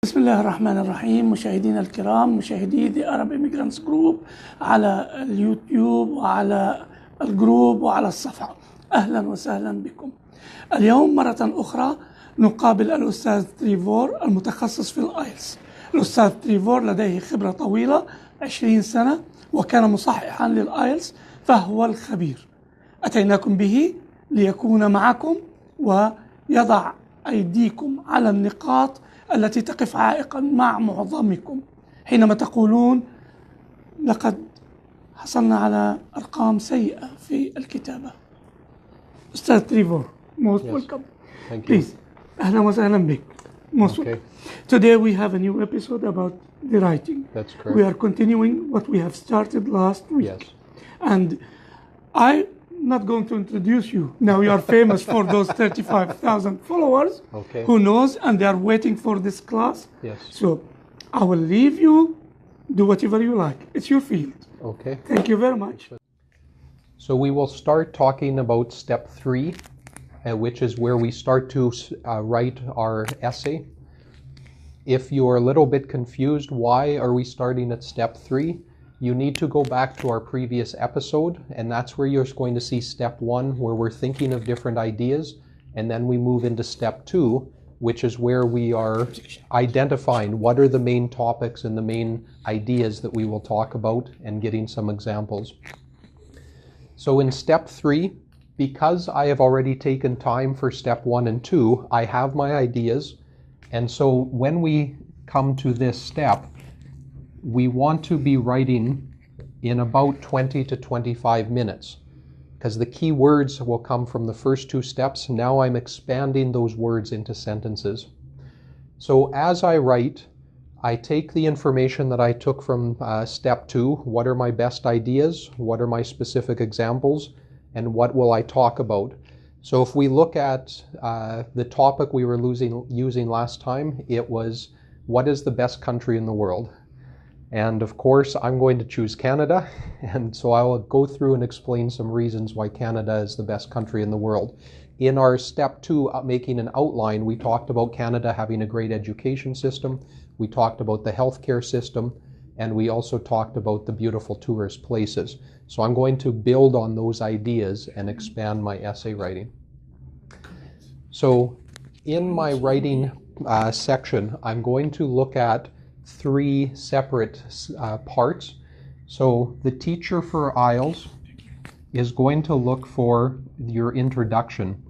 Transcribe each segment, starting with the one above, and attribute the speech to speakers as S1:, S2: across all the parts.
S1: بسم الله الرحمن الرحيم. مشاهدينا الكرام، مشاهدي The Arab Immigrants Group على اليوتيوب وعلى الجروب وعلى الصفحة، أهلا وسهلا بكم. اليوم مرة أخرى نقابل الأستاذ تريفور المتخصص في الآيلتس. الأستاذ تريفور لديه خبرة طويلة 20 سنة وكان مصححا للآيلتس، فهو الخبير. أتيناكم به ليكون معكم ويضع أيديكم على النقاط التي تقف عائقا مع معظمكم حينما تقولون لقد حصلنا على أرقام سيئة في الكتابة. أستاذ تريفور, most welcome.
S2: Thank you.
S1: Please, أهلا وسهلا بك. Most welcome. Today we have a new episode about the writing.
S2: That's correct.
S1: We are continuing what we have started last week.
S2: Yes.
S1: And I'm not going to introduce you. Now you are famous for those 35,000 followers.
S2: Okay.
S1: Who knows? And they are waiting for this class.
S2: Yes.
S1: So I will leave you. Do whatever you like. It's your field.
S2: Okay.
S1: Thank you very much.
S2: So we will start talking about step 3, which is where we start to write our essay. If you're a little bit confused, why are we starting at step 3? You need to go back to our previous episode, and that's where you're going to see step 1, where we're thinking of different ideas, and then we move into step 2, which is where we are identifying what are the main topics and the main ideas that we will talk about and getting some examples. So in step 3, because I have already taken time for step 1 and 2, I have my ideas, and so when we come to this step, we want to be writing in about 20 to 25 minutes, because the key words will come from the first 2 steps. Now I'm expanding those words into sentences. So as I write, I take the information that I took from step 2, what are my best ideas, what are my specific examples, and what will I talk about. So if we look at the topic we were using last time, it was, what is the best country in the world? And of course, I'm going to choose Canada, and so I'll go through and explain some reasons why Canada is the best country in the world. In our step 2, making an outline, we talked about Canada having a great education system, we talked about the healthcare system, and we also talked about the beautiful tourist places. So I'm going to build on those ideas and expand my essay writing. So in my writing section, I'm going to look at 3 separate parts. So the teacher for IELTS is going to look for your introduction.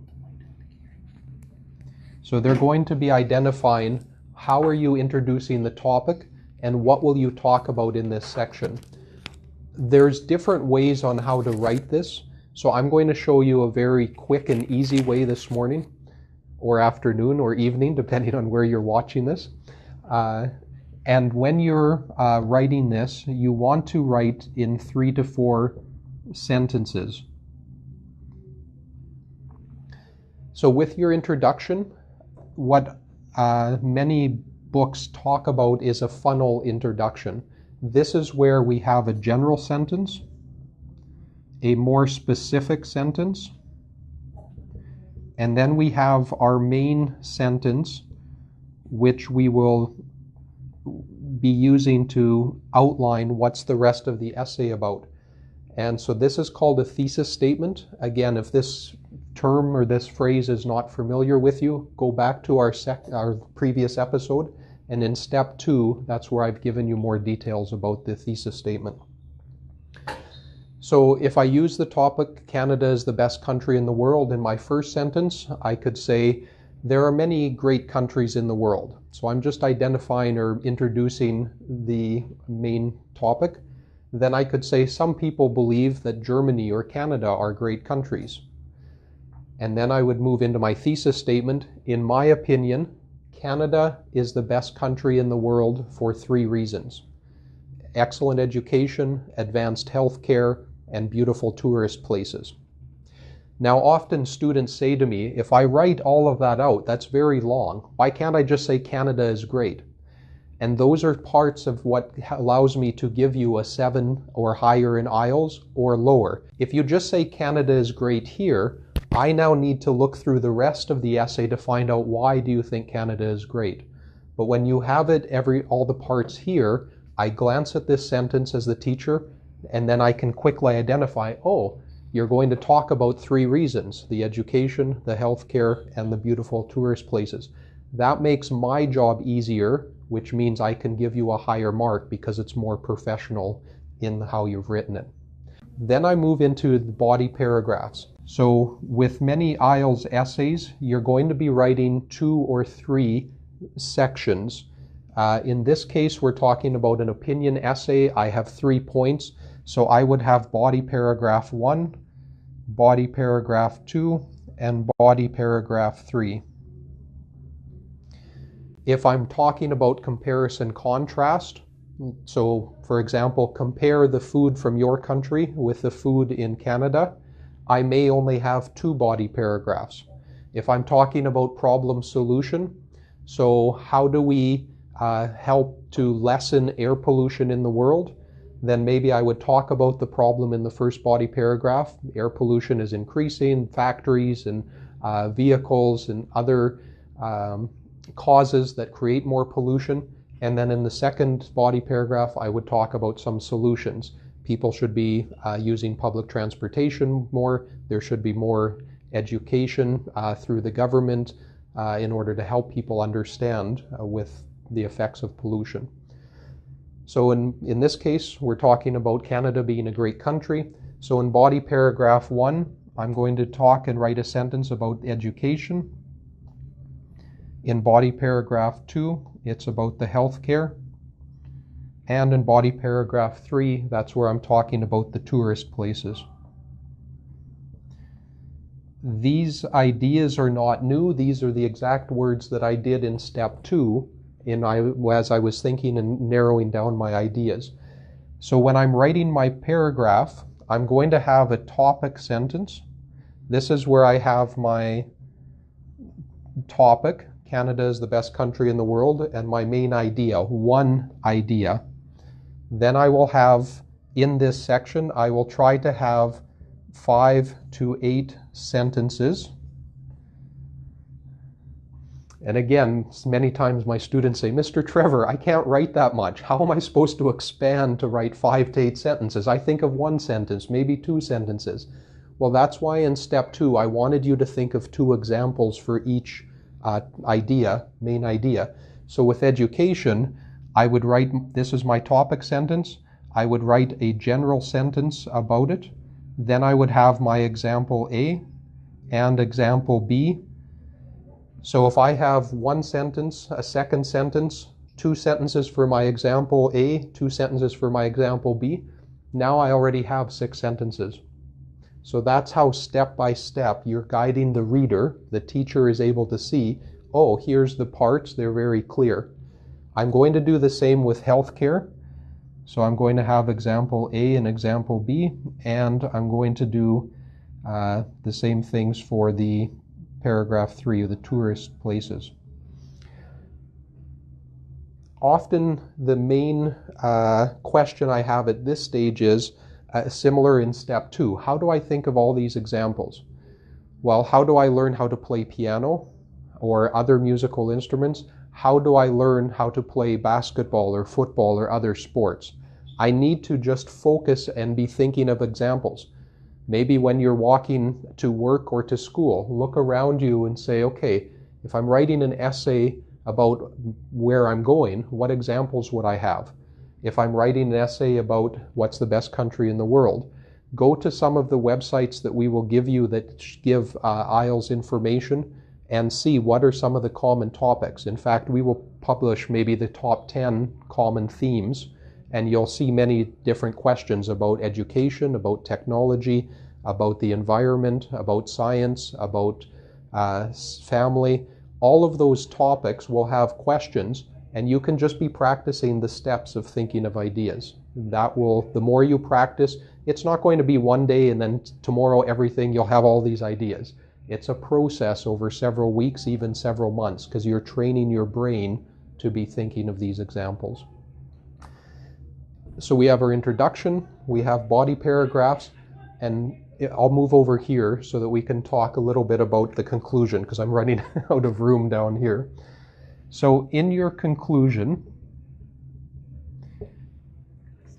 S2: So they're going to be identifying how are you introducing the topic and what will you talk about in this section. There's different ways on how to write this, so I'm going to show you a very quick and easy way this morning or afternoon or evening, depending on where you're watching this. And when you're writing this, you want to write in 3 to 4 sentences. So with your introduction, what many books talk about is a funnel introduction. This is where we have a general sentence, a more specific sentence, and then we have our main sentence, which we will be using to outline what's the rest of the essay about. And so this is called a thesis statement. Again, if this term or this phrase is not familiar with you, go back to our previous episode, and in step 2, that's where I've given you more details about the thesis statement. So if I use the topic, Canada is the best country in the world, in my first sentence, I could say, there are many great countries in the world. So I'm just identifying or introducing the main topic. Then I could say some people believe that Germany or Canada are great countries. And then I would move into my thesis statement. In my opinion, Canada is the best country in the world for 3 reasons. Excellent education, advanced healthcare, and beautiful tourist places. Now, often students say to me, if I write all of that out, that's very long. Why can't I just say Canada is great? And those are parts of what allows me to give you a 7 or higher in IELTS or lower. If you just say Canada is great here, I now need to look through the rest of the essay to find out why do you think Canada is great. But when you have it all the parts here, I glance at this sentence as the teacher, and then I can quickly identify, oh, you're going to talk about 3 reasons: the education, the healthcare, and the beautiful tourist places. That makes my job easier, which means I can give you a higher mark because it's more professional in how you've written it. Then I move into the body paragraphs. So with many IELTS essays, you're going to be writing 2 or 3 sections. In this case, we're talking about an opinion essay. I have 3 points. So I would have body paragraph 1, body paragraph 2, and body paragraph 3. If I'm talking about comparison contrast, so for example, compare the food from your country with the food in Canada, I may only have 2 body paragraphs. If I'm talking about problem solution, so how do we help to lessen air pollution in the world, then maybe I would talk about the problem in the first body paragraph. Air pollution is increasing, factories and vehicles and other causes that create more pollution. And then in the second body paragraph, I would talk about some solutions. People should be using public transportation more. There should be more education through the government in order to help people understand with the effects of pollution. So in this case, we're talking about Canada being a great country. So in body paragraph 1, I'm going to talk and write a sentence about education. In body paragraph 2, it's about the healthcare. And in body paragraph 3, that's where I'm talking about the tourist places. These ideas are not new. These are the exact words that I did in step 2 as I was thinking and narrowing down my ideas. So when I'm writing my paragraph, I'm going to have a topic sentence. This is where I have my topic. Canada is the best country in the world, and my main idea, one idea. Then I will have, in this section, I will try to have 5 to 8 sentences. And again, many times my students say, Mr. Trevor, I can't write that much. How am I supposed to expand to write 5 to 8 sentences? I think of 1 sentence, maybe 2 sentences. Well, that's why in step 2, I wanted you to think of 2 examples for each main idea. So with education, I would write, this is my topic sentence. I would write a general sentence about it. Then I would have my example A and example B. So if I have 1 sentence, a second sentence, 2 sentences for my example A, 2 sentences for my example B, now I already have 6 sentences. So that's how step by step you're guiding the reader. The teacher is able to see, oh, here's the parts, they're very clear. I'm going to do the same with healthcare. So I'm going to have example A and example B, and I'm going to do the same things for the paragraph 3, the tourist places. Often the main question I have at this stage is similar in step 2. How do I think of all these examples? Well, how do I learn how to play piano or other musical instruments? How do I learn how to play basketball or football or other sports? I need to just focus and be thinking of examples. Maybe when you're walking to work or to school, look around you and say, okay, if I'm writing an essay about where I'm going, what examples would I have? If I'm writing an essay about what's the best country in the world, go to some of the websites that we will give you that give IELTS information and see what are some of the common topics. In fact, we will publish maybe the top 10 common themes, and you'll see many different questions about education, about technology, about the environment, about science, about family. All of those topics will have questions, and you can just be practicing the steps of thinking of ideas. That will, the more you practice, it's not going to be one day and then tomorrow everything, you'll have all these ideas. It's a process over several weeks, even several months, because you're training your brain to be thinking of these examples. So we have our introduction, we have body paragraphs, and I'll move over here so that we can talk a little bit about the conclusion, because I'm running out of room down here. So in your conclusion,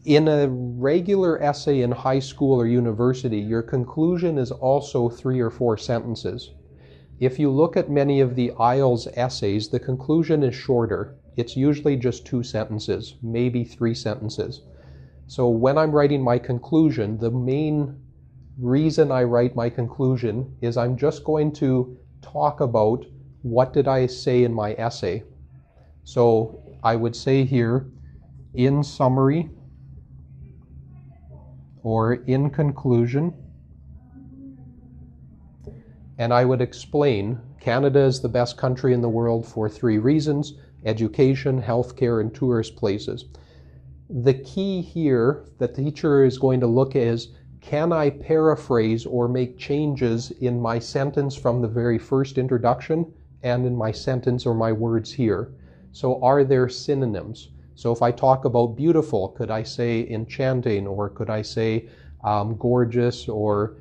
S2: in a regular essay in high school or university, your conclusion is also 3 or 4 sentences. If you look at many of the IELTS essays, the conclusion is shorter. It's usually just 2 sentences, maybe 3 sentences. So when I'm writing my conclusion, the main reason I write my conclusion is I'm just going to talk about what did I say in my essay. So I would say here, in summary, or in conclusion, and I would explain Canada is the best country in the world for 3 reasons: education, healthcare, and tourist places. The key here that the teacher is going to look at is, can I paraphrase or make changes in my sentence from the very first introduction and in my sentence or my words here? So are there synonyms? So if I talk about beautiful, could I say enchanting, or could I say gorgeous, or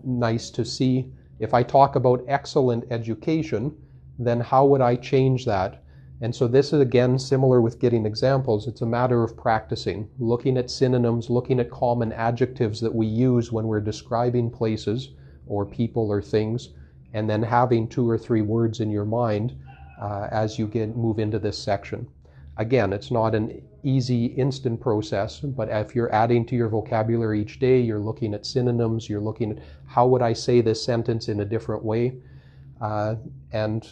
S2: nice to see? If I talk about excellent education, then how would I change that? And so this is again similar with getting examples. It's a matter of practicing, looking at synonyms, looking at common adjectives that we use when we're describing places or people or things, and then having 2 or 3 words in your mind as you move into this section. Again, it's not an easy, instant process, but if you're adding to your vocabulary each day, you're looking at synonyms, you're looking at how would I say this sentence in a different way. And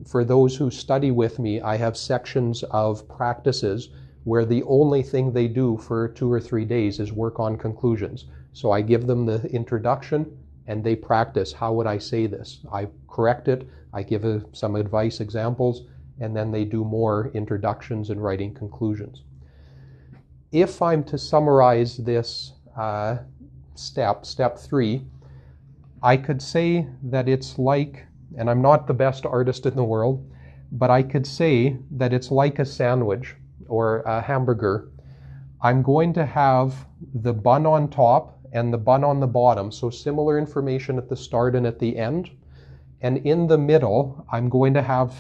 S2: for those who study with me, I have sections of practices where the only thing they do for 2 or 3 days is work on conclusions. So I give them the introduction and they practice. How would I say this? I correct it, I give some advice, examples, and then they do more introductions and writing conclusions. If I'm to summarize this step 3, I could say that it's like, and I'm not the best artist in the world, but I could say that it's like a sandwich or a hamburger. I'm going to have the bun on top and the bun on the bottom, so similar information at the start and at the end. And in the middle, I'm going to have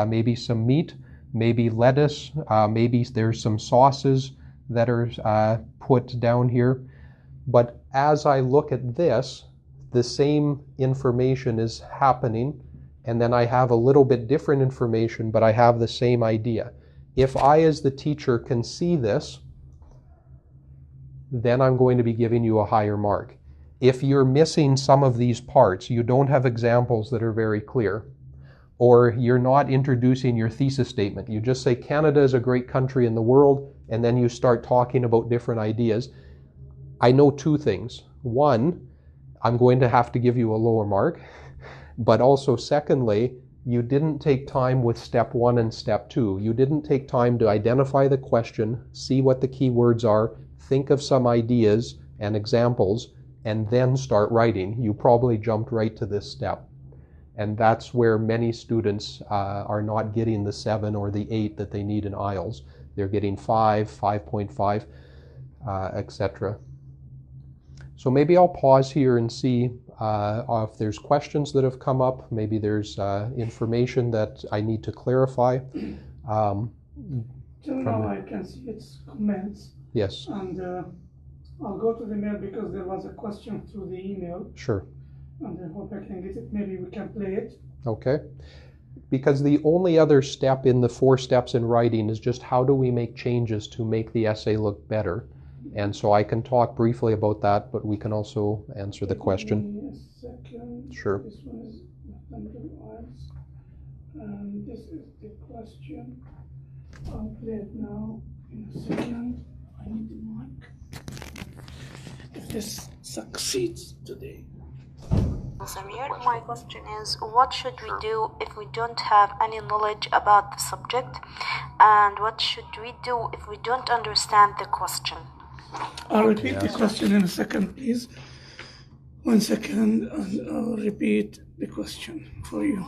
S2: maybe some meat, maybe lettuce, maybe there's some sauces that are put down here. But as I look at this, the same information is happening, and then I have a little bit different information, but I have the same idea. If I, as the teacher, can see this, then I'm going to be giving you a higher mark. If you're missing some of these parts, you don't have examples that are very clear, or you're not introducing your thesis statement, you just say Canada is a great country in the world, and then you start talking about different ideas, I know 2 things. One, I'm going to have to give you a lower mark, but also secondly, you didn't take time with step 1 and step 2. You didn't take time to identify the question, see what the key words are, think of some ideas and examples, and then start writing. You probably jumped right to this step. And that's where many students are not getting the 7 or the 8 that they need in IELTS. They're getting 5, 5.5, etc. So maybe I'll pause here and see if there's questions that have come up. Maybe there's information that I need to clarify.
S1: Till now I can see its comments.
S2: Yes.
S1: And I'll go to the mail because there was a question through the email.
S2: Sure.
S1: And I hope I can get it. Maybe we can play it.
S2: Okay. Because the only other step in the 4 steps in writing is just how do we make changes to make the essay look better. And so I can talk briefly about that, but we can also answer the question.
S1: Give me a second.
S2: Sure.
S1: This one is IELTS. And this is the question. I'll play it now in a second. I need the mic. If this succeeds today.
S3: Samir, my question is, what should we do if we don't have any knowledge about the subject? And what should we do if we don't understand the question?
S1: I'll repeat the question in a second, please. 1 second, and I'll repeat the question for you.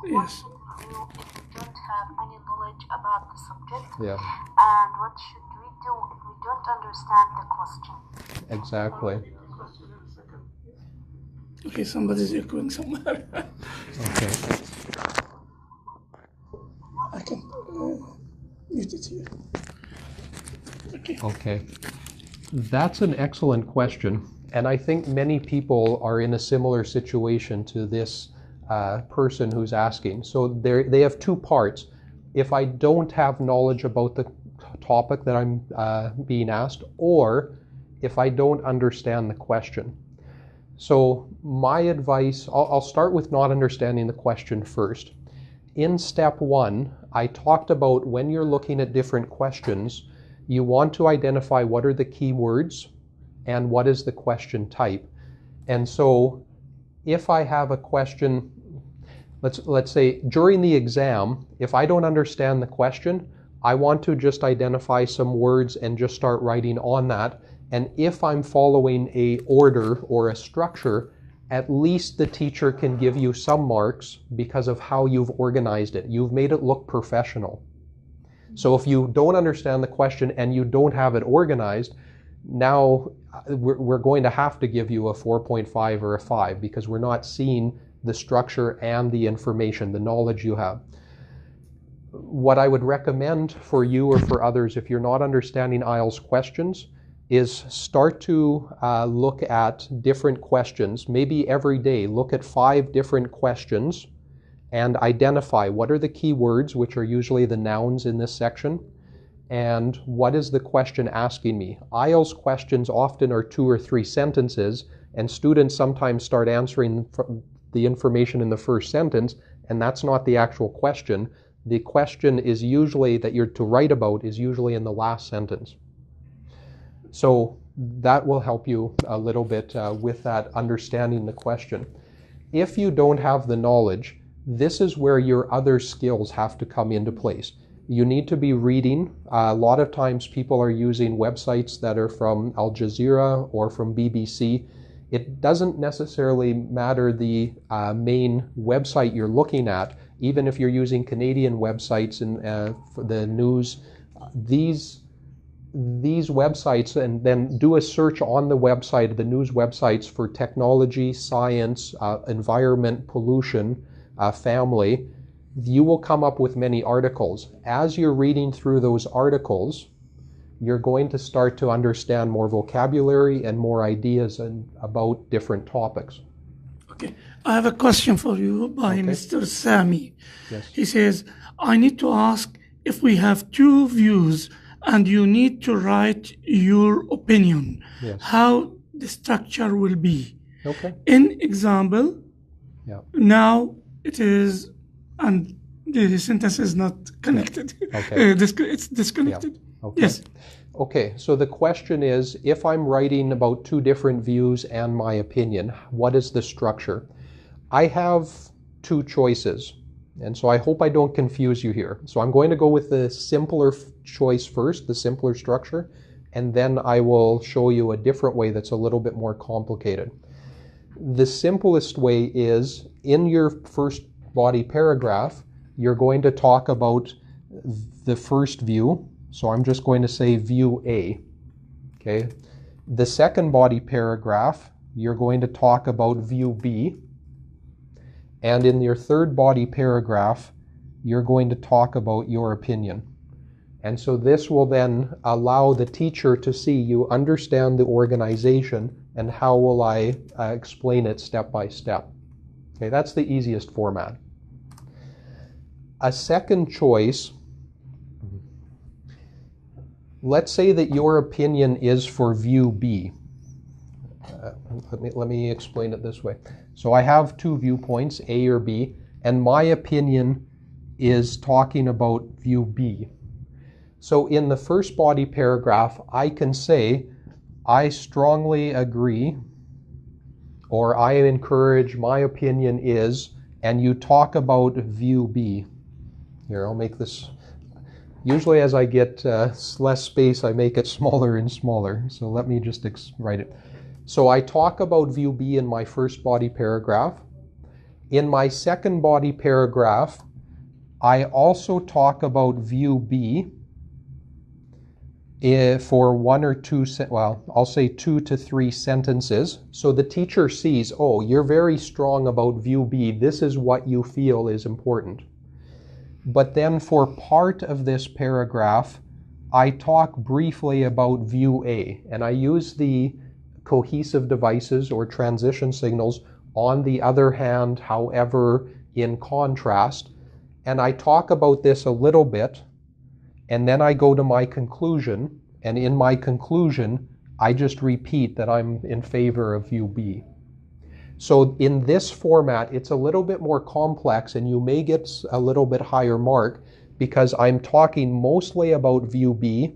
S1: Yes.
S3: What should we do if we don't have any knowledge about the subject?
S2: Yeah.
S3: And what should we do if we don't understand the question?
S2: Exactly.
S1: Okay, somebody's echoing somewhere.
S2: Okay.
S1: Mute it here. Okay.
S2: Okay. That's an excellent question. And I think many people are in a similar situation to this person who's asking. So they have two parts. If I don't have knowledge about the topic that I'm being asked, or if I don't understand the question. So my advice, I'll start with not understanding the question first. In step 1, I talked about when you're looking at different questions, you want to identify what are the key words and what is the question type. And so if I have a question, let's say during the exam, if I don't understand the question, I want to just identify some words and just start writing on that. And if I'm following a order or a structure, at least the teacher can give you some marks because of how you've organized it. You've made it look professional. So if you don't understand the question and you don't have it organized, now we're going to have to give you a 4.5 or a 5 because we're not seeing the structure and the information, the knowledge you have. What I would recommend for you or for others, if you're not understanding IELTS questions, is start to look at different questions. Maybe every day, look at 5 different questions and identify what are the key words, which are usually the nouns in this section, and what is the question asking me. IELTS questions often are 2 or 3 sentences, and students sometimes start answering the information in the first sentence, and that's not the actual question. The question is usually that you're to write about is usually in the last sentence. So that will help you a little bit with that understanding the question. If you don't have the knowledge, this is where your other skills have to come into place. You need to be reading. A lot of times people are using websites that are from Al Jazeera or from BBC. It doesn't necessarily matter the main website you're looking at. Even if you're using Canadian websites and for the news, these websites, and then do a search on the website, the news websites, for technology, science, environment, pollution, family, you will come up with many articles. As you're reading through those articles, you're going to start to understand more vocabulary and more ideas about different topics.
S1: Okay. I have a question for you by Mr. Sami.
S2: Yes.
S1: He says, I need to ask if we have 2 views and you need to write your opinion,
S2: Yes.
S1: how the structure will be.
S2: Okay.
S1: In example,
S2: Yeah.
S1: now it is, and the sentence is not connected.
S2: Okay.
S1: It's disconnected.
S2: Yeah. Okay.
S1: Yes.
S2: Okay, so the question is, if I'm writing about 2 different views and my opinion, what is the structure? I have 2 choices, and so I hope I don't confuse you here. So I'm going to go with the simpler choice first, the simpler structure, and then I will show you a different way that's a little bit more complicated. The simplest way is, in your first body paragraph, you're going to talk about the first view. So I'm just going to say view A. Okay. The second body paragraph, you're going to talk about view B. And in your third body paragraph, you're going to talk about your opinion. And so this will then allow the teacher to see you understand the organization and how will I explain it step by step. Okay, that's the easiest format. A second choice, let's say that your opinion is for view B. Let me explain it this way. So I have 2 viewpoints, A or B, and my opinion is talking about view B. So in the first body paragraph, I can say, I strongly agree, or I encourage, my opinion is, and you talk about view B. Here, I'll make this, usually as I get less space, I make it smaller and smaller. So let me just write it. So I talk about view B in my first body paragraph. In my second body paragraph, I also talk about view B for 1 or 2, well, I'll say 2 to 3 sentences. So the teacher sees, oh, you're very strong about view B. This is what you feel is important. But then for part of this paragraph, I talk briefly about view A, and I use the cohesive devices or transition signals on the other hand, however, in contrast. And I talk about this a little bit, and then I go to my conclusion, and in my conclusion, I just repeat that I'm in favor of view B. So in this format, it's a little bit more complex, and you may get a little bit higher mark because I'm talking mostly about view B,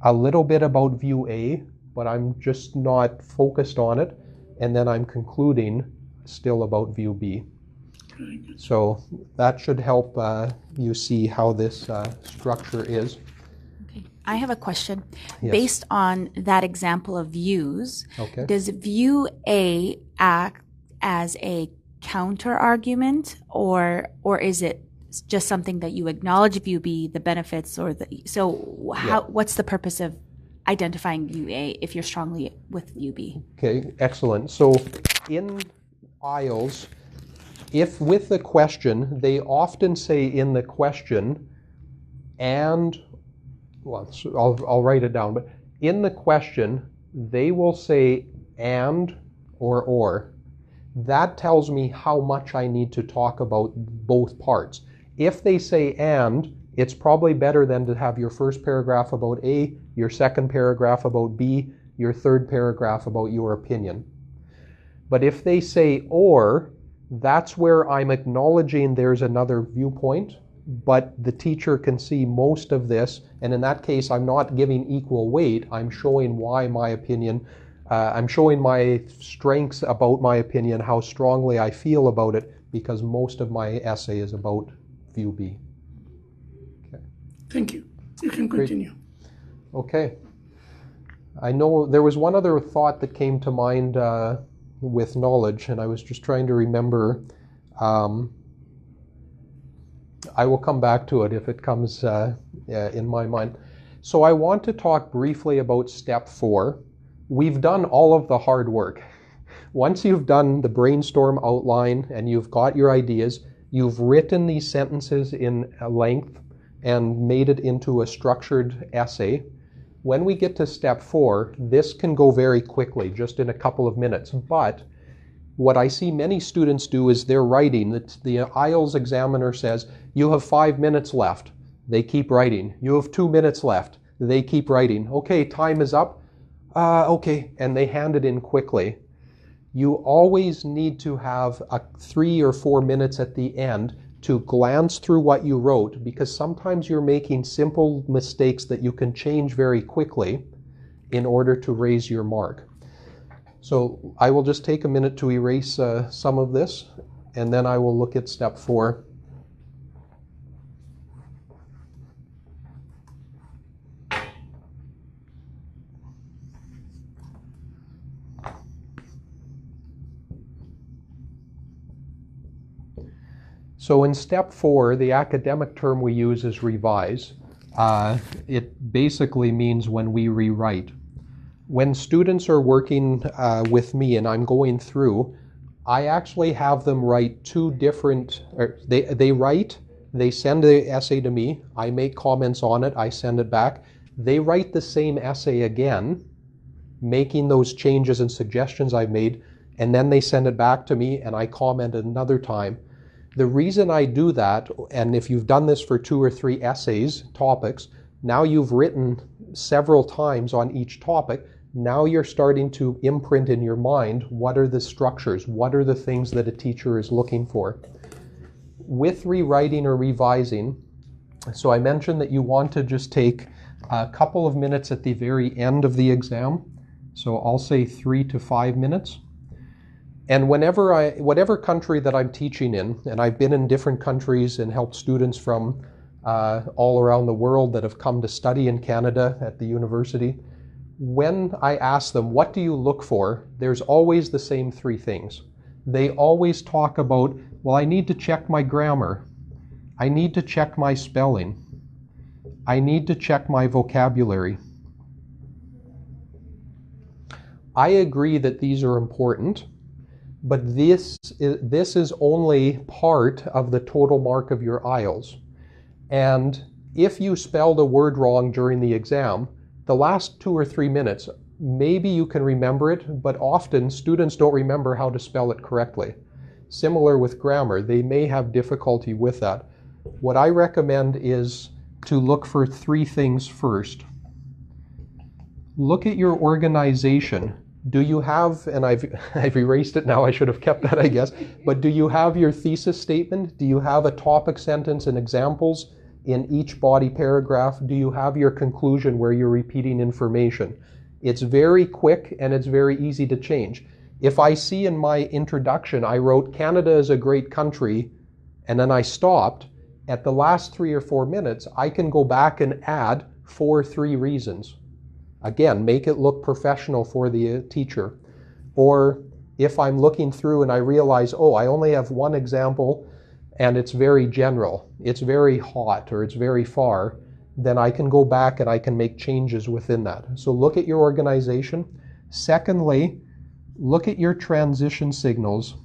S2: a little bit about view A, but I'm just not focused on it, and then I'm concluding still about view B. So that should help you see how this structure is.
S4: Okay. I have a question.
S2: Yes.
S4: Based on that example of views,
S2: Okay.
S4: does view A act as a counter argument, or is it just something that you acknowledge view B, the benefits, or the what's the purpose of identifying view A if you're strongly with view B?
S2: Okay, excellent. So in IELTS, if with the question, they often say in the question, and, well, so I'll write it down, but in the question, they will say and or. That tells me how much I need to talk about both parts. If they say and, it's probably better than to have your first paragraph about A, your second paragraph about B, your third paragraph about your opinion. But if they say or, that's where I'm acknowledging there's another viewpoint, but the teacher can see most of this, and in that case, I'm not giving equal weight. I'm showing why my opinion, I'm showing my strengths about my opinion, how strongly I feel about it, because most of my essay is about view B. Okay.
S1: Thank you. You can continue.
S2: Okay. I know there was one other thought that came to mind with knowledge, and I was just trying to remember. I will come back to it if it comes in my mind. So I want to talk briefly about step 4. We've done all of the hard work. Once you've done the brainstorm outline and you've got your ideas, you've written these sentences in length and made it into a structured essay. When we get to step 4, this can go very quickly, just in a couple of minutes. But what I see many students do is they're writing. The IELTS examiner says, you have 5 minutes left. They keep writing. You have 2 minutes left. They keep writing. Okay, time is up. Okay, and they hand it in quickly. You always need to have 3 or 4 minutes at the end to glance through what you wrote, because sometimes you're making simple mistakes that you can change very quickly in order to raise your mark. So I will just take a minute to erase some of this, and then I will look at step 4. So in step 4, the academic term we use is revise. It basically means when we rewrite. When students are working with me and I'm going through, I actually have them write two different, they write, they send the essay to me, I make comments on it, I send it back. They write the same essay again, making those changes and suggestions I've made, and then they send it back to me and I comment another time. The reason I do that, and if you've done this for 2 or 3 essays, topics, now you've written several times on each topic, now you're starting to imprint in your mind what are the structures, what are the things that a teacher is looking for. With rewriting or revising, so I mentioned that you want to just take a couple of minutes at the very end of the exam, so I'll say 3 to 5 minutes. And whatever country that I'm teaching in, and I've been in different countries and helped students from all around the world that have come to study in Canada at the university, when I ask them, what do you look for? There's always the same 3 things. They always talk about, well, I need to check my grammar. I need to check my spelling. I need to check my vocabulary. I agree that these are important. But this is only part of the total mark of your IELTS. And if you spelled a word wrong during the exam, the last 2 or 3 minutes, maybe you can remember it, but often students don't remember how to spell it correctly. Similar with grammar, they may have difficulty with that. What I recommend is to look for 3 things first. Look at your organization. Do you have, and I've erased it now, I should have kept that, I guess, but do you have your thesis statement? Do you have a topic sentence and examples in each body paragraph? Do you have your conclusion where you're repeating information? It's very quick and it's very easy to change. If I see in my introduction I wrote Canada is a great country and then I stopped, at the last 3 or 4 minutes I can go back and add 3 reasons. Again, make it look professional for the teacher. Or if I'm looking through and I realize, oh, I only have 1 example and it's very general, it's very hot or it's very far, then I can go back and I can make changes within that. So look at your organization. Secondly, look at your transition signals.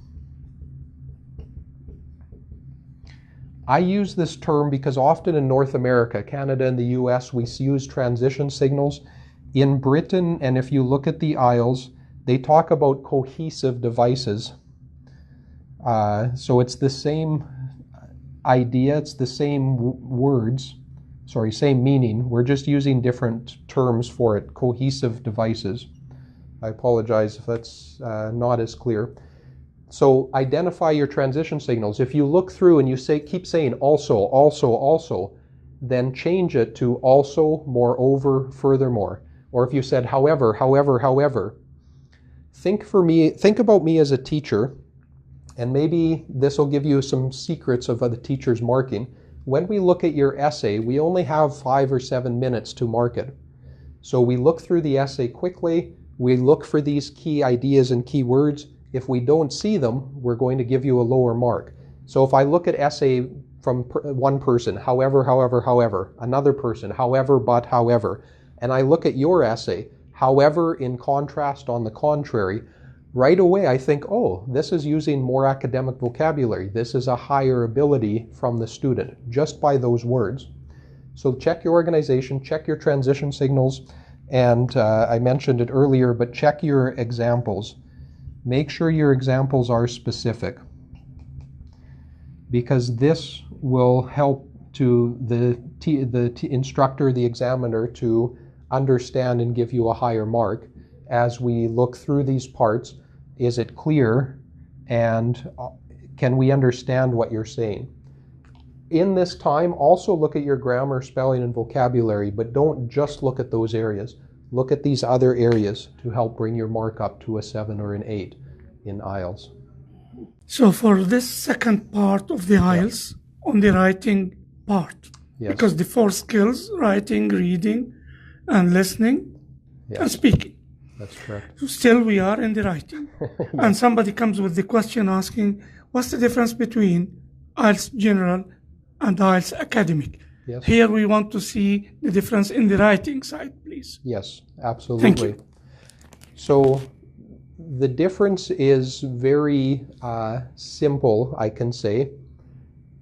S2: I use this term because often in North America, Canada and the US, we use transition signals. In Britain, and if you look at the IELTS, they talk about cohesive devices. So it's the same idea, it's the same words, same meaning. We're just using different terms for it, cohesive devices. I apologize if that's not as clear. So identify your transition signals. If you look through and you keep saying also, also, also, then change it to also, moreover, furthermore. Or if you said however, however, however. Think about me as a teacher, and maybe this will give you some secrets of the teacher's marking. When we look at your essay, we only have 5 or 7 minutes to mark it. So we look through the essay quickly, we look for these key ideas and key words. If we don't see them, we're going to give you a lower mark. So if I look at essay from one person, however, however, however, another person, however, but, however, and I look at your essay, however, in contrast, on the contrary, right away I think, oh, this is using more academic vocabulary. This is a higher ability from the student, just by those words. So check your organization, check your transition signals, and I mentioned it earlier, but check your examples. Make sure your examples are specific, because this will help to the instructor, the examiner, to understand and give you a higher mark as we look through these parts. Is it clear, and can we understand what you're saying? In this time, also look at your grammar, spelling, and vocabulary, but don't just look at those areas. Look at these other areas to help bring your mark up to a 7 or an 8 in IELTS.
S1: So for this second part of the IELTS, on the writing part, because the 4 skills, writing, reading, and listening, and speaking.
S2: That's correct.
S1: So still we are in the writing. And somebody comes with the question asking, what's the difference between IELTS General and IELTS Academic?
S2: Yes.
S1: Here we want to see the difference in the writing side, please.
S2: Yes, absolutely.
S1: Thank you.
S2: So the difference is very simple, I can say.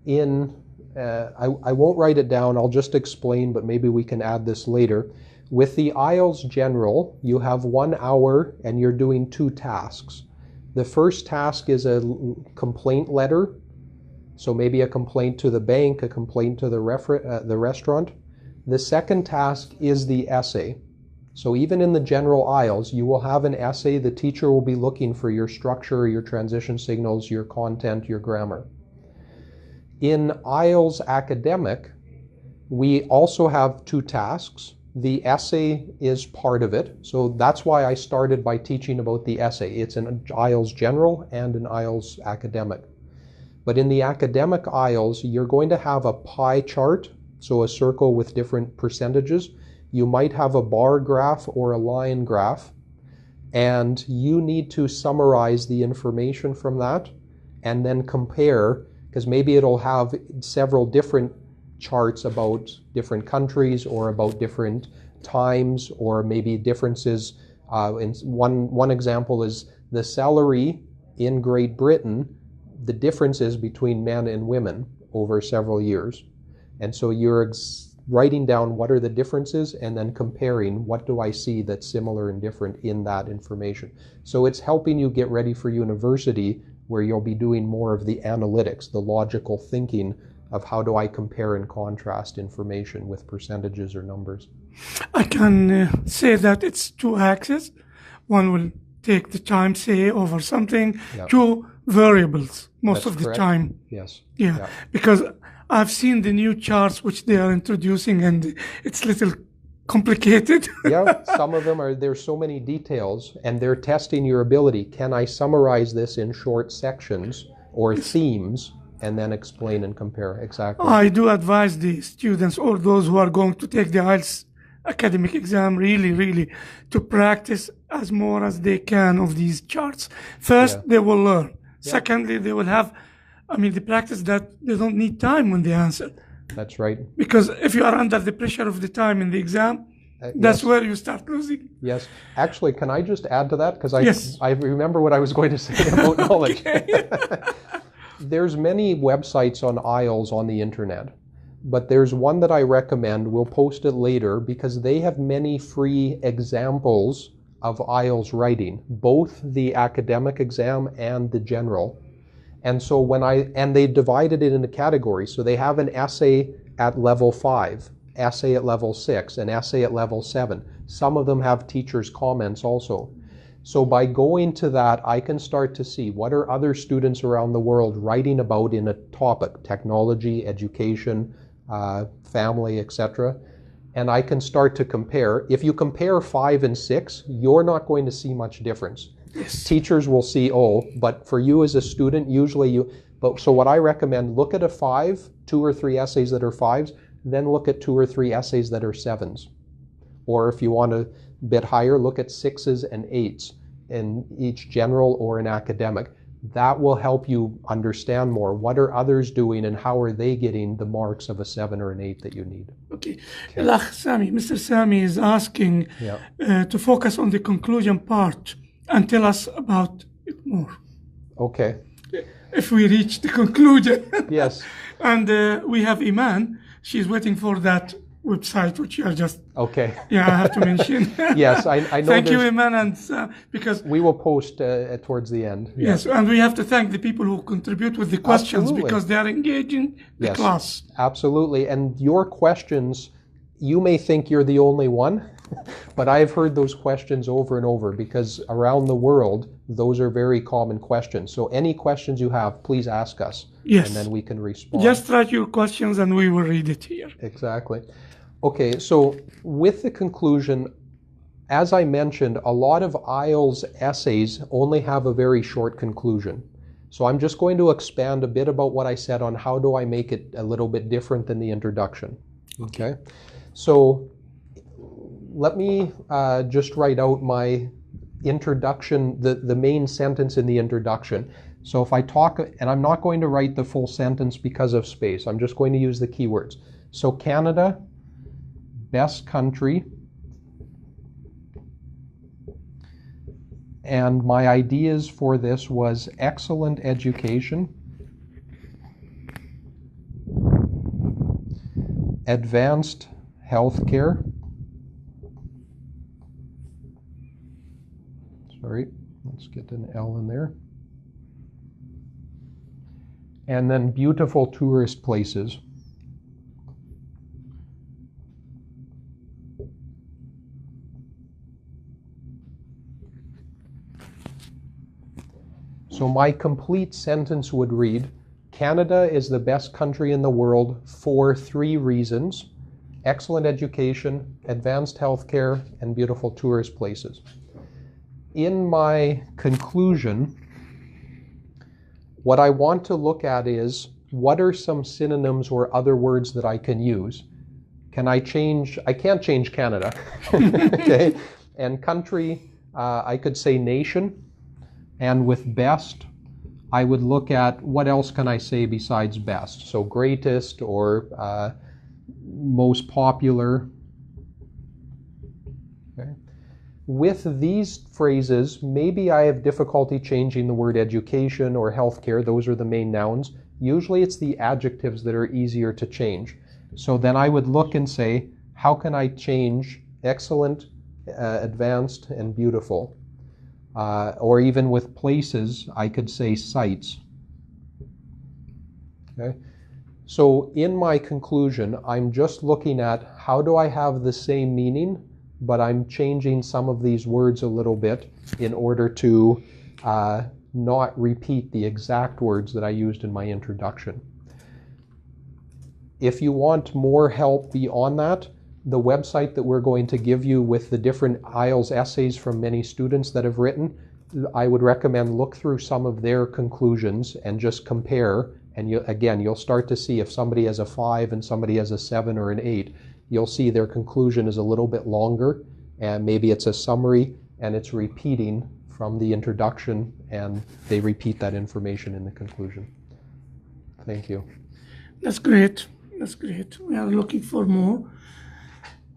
S2: I won't write it down, I'll just explain, but maybe we can add this later. With the IELTS General, you have 1 hour and you're doing 2 tasks. The first task is a complaint letter. So maybe a complaint to the bank, a complaint to the restaurant. The second task is the essay. So even in the general IELTS, you will have an essay. The teacher will be looking for your structure, your transition signals, your content, your grammar. In IELTS Academic, we also have 2 tasks. The essay is part of it. So that's why I started by teaching about the essay. It's an IELTS General and an IELTS Academic. But in the academic IELTS, you're going to have a pie chart, so a circle with different percentages. You might have a bar graph or a line graph, and you need to summarize the information from that and then compare, because maybe it'll have several different charts about different countries or about different times, or maybe differences. In one example is the salary in Great Britain, the differences between men and women over several years. And so you're writing down what are the differences and then comparing what do I see that's similar and different in that information. So it's helping you get ready for university, where you'll be doing more of the analytics, the logical thinking of how do I compare and contrast information with percentages or numbers.
S1: I can say that it's two axes. One will take the time, say, over something.
S2: Yeah.
S1: Two variables most
S2: That's
S1: of the
S2: correct.
S1: time.
S2: Yes.
S1: Yeah, because I've seen the new charts which they are introducing, and it's a little complicated.
S2: Yeah, some of them there's so many details, and they're testing your ability. Can I summarize this in short sections or themes and then explain and compare? Exactly.
S1: I do advise the students or those who are going to take the IELTS academic exam really to practice as more as they can of these charts. First, they will learn. Secondly, they will have, the practice that they don't need time when they answer.
S2: That's right.
S1: Because if you are under the pressure of the time in the exam, that's where you start losing.
S2: Yes. Actually, can I just add to that? Because
S1: I
S2: remember what I was going to say about knowledge. There's many websites on IELTS on the internet, but there's one that I recommend. We'll post it later because they have many free examples of IELTS writing, both the academic exam and the general. And so they divided it into categories. So they have an essay at level 5, essay at level 6, an essay at level 7. Some of them have teachers' comments also. So by going to that, I can start to see what are other students around the world writing about in a topic, technology, education, family, etc. And I can start to compare. If you compare 5 and 6, you're not going to see much difference.
S1: Yes.
S2: Teachers will see, but for you as a student, usually so what I recommend, look at a 5, 2 or 3 essays that are 5s, then look at 2 or 3 essays that are 7s. Or if you want a bit higher, look at 6s and 8s in each general or an academic. That will help you understand more. What are others doing and how are they getting the marks of a 7 or an 8 that you need?
S1: Okay. Mr. Sami is asking to focus on the conclusion part and tell us about it more.
S2: Okay.
S1: If we reach the conclusion.
S2: Yes.
S1: And we have Iman. She's waiting for that website which you are just.
S2: Okay.
S1: Yeah, I have to mention.
S2: Yes, I know.
S1: Thank you, Iman, and because
S2: we will post towards the end.
S1: Yes, and we have to thank the people who contribute with the questions because they are engaging the class.
S2: Absolutely, and your questions, you may think you're the only one, but I've heard those questions over and over because around the world, those are very common questions. So any questions you have, please ask us.
S1: Yes.
S2: And then we can respond.
S1: Just write your questions and we will read it here.
S2: Exactly. Okay, so with the conclusion, as I mentioned, a lot of IELTS essays only have a very short conclusion. So I'm just going to expand a bit about what I said on how do I make it a little bit different than the introduction. Okay. So let me just write out my introduction, the main sentence in the introduction. So if I talk, and I'm not going to write the full sentence because of space, I'm just going to use the keywords. So Canada, best country, and my ideas for this was excellent education, advanced healthcare, sorry, let's get an L in there, and then beautiful tourist places. So my complete sentence would read, Canada is the best country in the world for 3 reasons: excellent education, advanced healthcare, and beautiful tourist places. In my conclusion, what I want to look at is, what are some synonyms or other words that I can use? I can't change Canada, okay? And country, I could say nation. And with best, I would look at what else can I say besides best? So greatest or most popular. Okay. With these phrases, maybe I have difficulty changing the word education or healthcare. Those are the main nouns. Usually it's the adjectives that are easier to change. So then I would look and say, how can I change excellent, advanced, and beautiful? Or even with places, I could say sites. Okay? So in my conclusion, I'm just looking at how do I have the same meaning, but I'm changing some of these words a little bit in order to not repeat the exact words that I used in my introduction. If you want more help beyond that, the website that we're going to give you with the different IELTS essays from many students that have written, I would recommend look through some of their conclusions and just compare. And you'll start to see if somebody has a 5 and somebody has a 7 or an 8, you'll see their conclusion is a little bit longer, and maybe it's a summary and it's repeating from the introduction, and they repeat that information in the conclusion. Thank you.
S1: That's great. That's great. We are looking for more.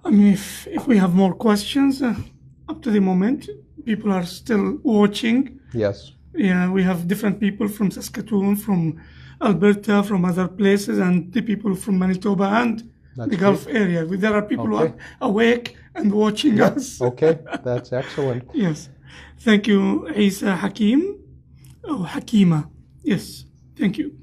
S1: I mean, if we have more questions, up to the moment, people are still watching.
S2: Yes.
S1: Yeah, we have different people from Saskatoon, from Alberta, from other places, and the people from Manitoba and the Gulf area. There are people who are awake and watching us.
S2: Okay, that's excellent.
S1: Yes. Thank you, Isa Hakim. Oh, Hakima. Yes, thank you.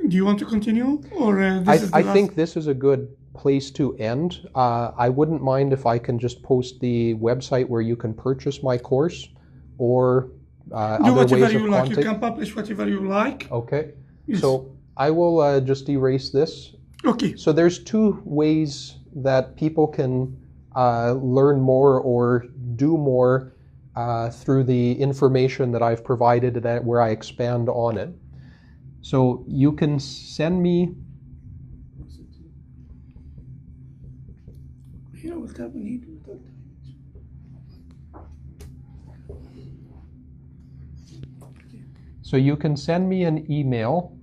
S1: Do you want to continue? Or
S2: I think this is a good place to end. I wouldn't mind if I can just post the website where you can purchase my course, or
S1: do
S2: other
S1: whatever
S2: ways
S1: you
S2: of
S1: like.
S2: contact.
S1: You can publish whatever you like.
S2: Okay.
S1: Yes.
S2: So I will just erase this.
S1: Okay.
S2: So there's 2 ways that people can learn more or do more through the information that I've provided, that where I expand on it. So you can send me. So you can send me an email.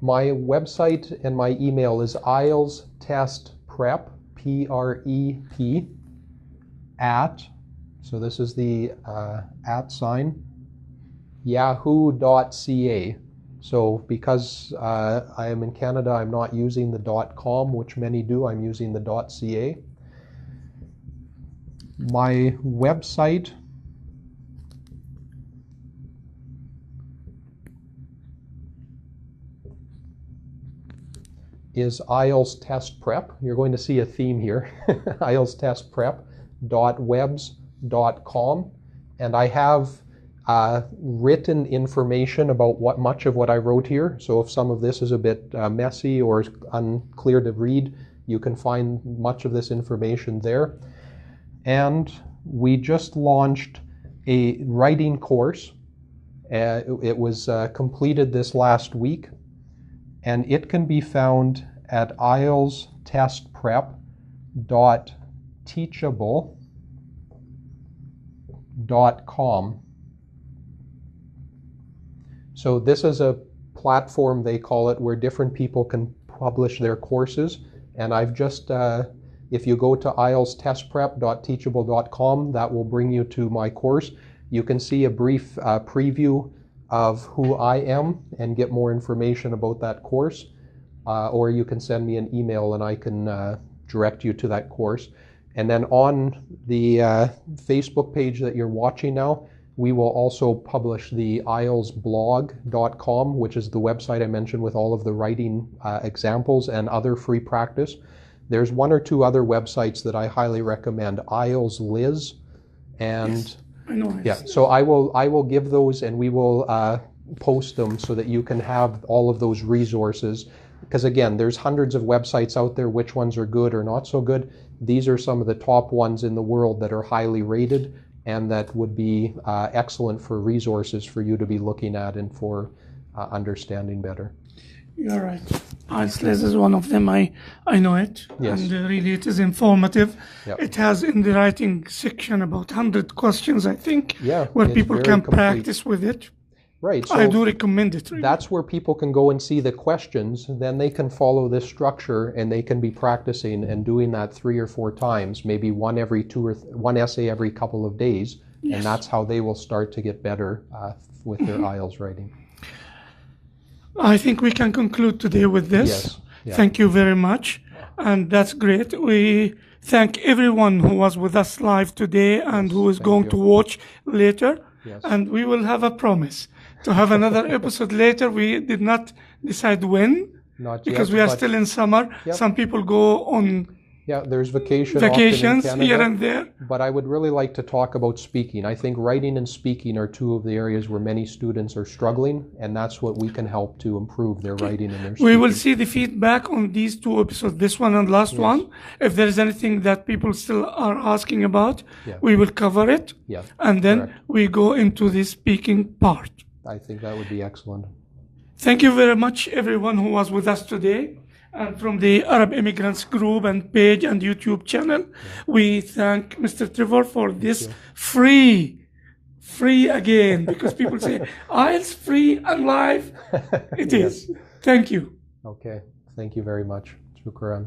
S2: My website and my email is IELTS Test Prep, PREP, at, so this is the at sign, yahoo.ca. So because I am in Canada, I'm not using the .com, which many do. I'm using the .ca. My website is IELTS Test Prep. You're going to see a theme here. IELTS Test Prep.webs.com. And I have written information about much of what I wrote here. So if some of this is a bit messy or unclear to read, you can find much of this information there. And we just launched a writing course. It was completed this last week, and it can be found at IELTStestprep.teachable.com. So this is a platform, they call it, where different people can publish their courses. And I've just, if you go to IELTStestprep.teachable.com, that will bring you to my course. You can see a brief preview of who I am and get more information about that course. Or you can send me an email and I can direct you to that course. And then on the Facebook page that you're watching now, we will also publish the IELTSblog.com, which is the website I mentioned with all of the writing examples and other free practice. There's 1 or 2 other websites that I highly recommend. IELTS Liz and
S1: yes, I know.
S2: Yeah, so I will give those, and we will post them so that you can have all of those resources. Because again, there's hundreds of websites out there. Which ones are good or not so good? These are some of the top ones in the world that are highly rated and that would be excellent for resources for you to be looking at and for understanding better.
S1: You're right. IELTS Lesson is one of them. I know it.
S2: Yes.
S1: And really it is informative.
S2: Yep.
S1: It has in the writing section about 100 questions, I think,
S2: Yeah,
S1: where
S2: it's
S1: people
S2: very
S1: can
S2: complete.
S1: practice with it.
S2: Right. So
S1: I do recommend it. Really.
S2: that's where people can go and see the questions. Then they can follow this structure and they can be practicing and doing that 3 or 4 times, maybe one every 2 or one essay every couple of days.
S1: Yes.
S2: And that's how they will start to get better with their IELTS writing.
S1: I think we can conclude today with this.
S2: Yes. Yeah.
S1: Thank you very much. and that's great. We thank everyone who was with us live today and who is
S2: thank
S1: going
S2: you.
S1: to watch later.
S2: Yes.
S1: And we will have a promise to have another episode later. We did not decide when,
S2: Not
S1: because
S2: yet,
S1: we are
S2: but-
S1: still in summer.
S2: Yep.
S1: Some people go on
S2: Yeah, there's vacations
S1: vacations
S2: often in
S1: here
S2: Canada,
S1: and there.
S2: but I would really like to talk about speaking. I think writing and speaking are two of the areas where many students are struggling, and that's what we can help to improve their writing and their speaking.
S1: We will see the feedback on these two episodes, this one and last one. If there is anything that people still are asking about,
S2: Yeah.
S1: we will cover it.
S2: Yeah,
S1: And then
S2: correct.
S1: we go into the speaking part.
S2: I think that would be excellent.
S1: Thank you very much, everyone who was with us today. And from the Arab Immigrants Group and page and YouTube channel, we thank Mr. Trevor for this free again, because people say, IELTS free and live. It is. Thank you.
S2: Okay, thank you very much. Shukran.